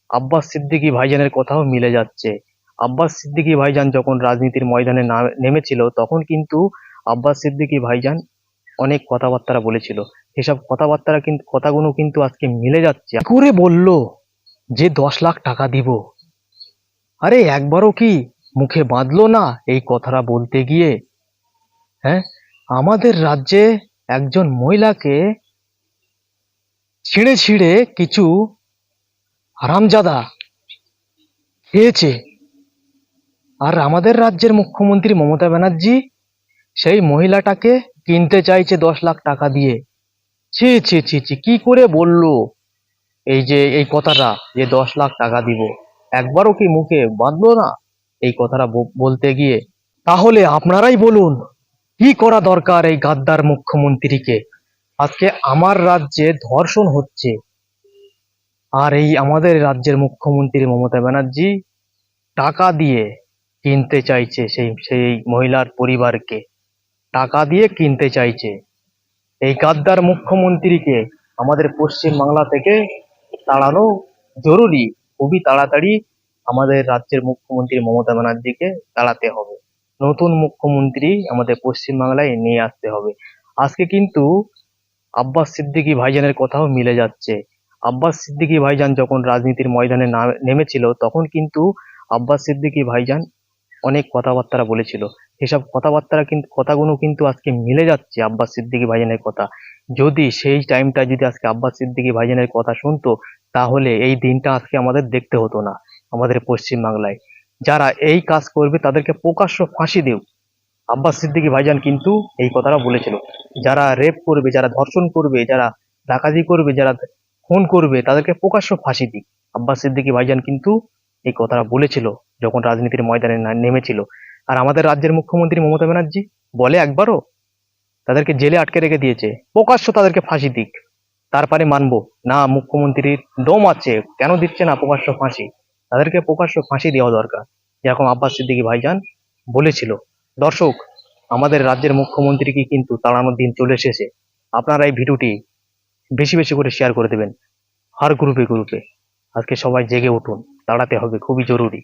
আব্বাস সিদ্দিকী ভাইজানের কথাও মিলে যাচ্ছে। আব্বাস সিদ্দিকী ভাইজান যখন রাজনীতির ময়দানে নেমেছিল তখন কিন্তু আব্বাস সিদ্দিকী ভাইজান অনেক কথাবার্তা বলেছিল। সেসব কথাগুলো কিন্তু আজকে মিলে যাচ্ছে। কি করে বললো যে 10 লাখ টাকা দিব? আরে একবারও কি মুখে বাঁধলো না এই কথাটা বলতে গিয়ে? হ্যাঁ, আমাদের রাজ্যে একজন মহিলাকে ছিঁড়ে ছিঁড়ে কিছু হারামজাদা খেয়েছে, আর আমাদের রাজ্যের মুখ্যমন্ত্রী মমতা ব্যানার্জি সেই মহিলাটাকে কিনতে চাইছে 10 লাখ টাকা দিয়ে। ছি ছি ছি ছি, কি করে বললো এই কথাটা যে 10 লাখ টাকা দিব? একবারও কি মুখে বাঁধলো না এই কথাটা বলতে গিয়ে? তাহলে আপনারাই বলুন কি করা দরকার এই গাদ্দার মুখ্যমন্ত্রীকে। আজকে আমার রাজ্যে ধর্ষণ হচ্ছে, আর এই আমাদের রাজ্যের মুখ্যমন্ত্রী মমতা ব্যানার্জি টাকা দিয়ে কিনতে চাইছে সেই সেই মহিলার পরিবারকে, টাকা দিয়ে কিনতে চাইছে। এই গাদ্দার মুখ্যমন্ত্রীকে আমাদের পশ্চিম বাংলা থেকে তাড়ানো জরুরি, খুবই তাড়াতাড়ি আমাদের রাজ্যের মুখ্যমন্ত্রী মমতা ব্যানার্জিকে তাড়াতে হবে। নতুন মুখ্যমন্ত্রী আমাদের পশ্চিম বাংলায় নিয়ে আসতে হবে। আজকে কিন্তু আব্বাস সিদ্দিকী ভাইজানের কথাও মিলে যাচ্ছে। আব্বাস সিদ্দিকী ভাইজান যখন রাজনীতির ময়দানে নেমেছিল তখন কিন্তু আব্বাস সিদ্দিকী ভাইজান অনেক কথাবার্তা বলেছিল। সেসব কথাগুলো কিন্তু আজকে মিলে যাচ্ছে আব্বাস সিদ্দিকী ভাইজানের কথা। যদি সেই টাইমটা যদি আজকে আব্বাস সিদ্দিকী ভাইজানের কথা শুনতো, তাহলে এই দিনটা আজকে আমাদের দেখতে হতো না। আমাদের পশ্চিম বাংলায় যারা এই কাজ করবে তাদেরকে প্রকাশ্য ফাঁসি দেও। আব্বাস সিদ্দিকী ভাইজান কিন্তু এই কথাটা বলেছিল, যারা রেপ করবে, যারা ধর্ষণ করবে, যারা ডাকাতি করবে, যারা খুন করবে তাদেরকে প্রকাশ্য ফাঁসি দিক। আব্বাস সিদ্দিকী ভাইজান কিন্তু এই কথাটা বলেছিল যখন রাজনীতির ময়দানে নেমেছিল। আর আমাদের রাজ্যের মুখ্যমন্ত্রী মমতা ব্যানার্জি বলে একবারও? তাদেরকে জেলে আটকে রেখে দিয়েছে, প্রকাশ্য তাদেরকে ফাঁসি দিক, তারপরে মানবো। না, মুখ্যমন্ত্রীর দম আছে, কেন দিচ্ছে না প্রকাশ্য ফাঁসি? তাদেরকে প্রকাশ্য ফাঁসি দেওয়া দরকার, যেরকম আব্বাস সিদ্দিকী ভাইজান বলেছিল। দর্শক, আমাদের রাজ্যের মুখ্যমন্ত্রীকে কিন্তু তাড়ানোর দিন চলে এসেছে। আপনারা এই ভিডিওটি বেশি বেশি করে শেয়ার করে দেবেন, হার গ্রুপে গ্রুপে। আজকে সবাই জেগে উঠুন, তাড়াতে হবে, খুবই জরুরি।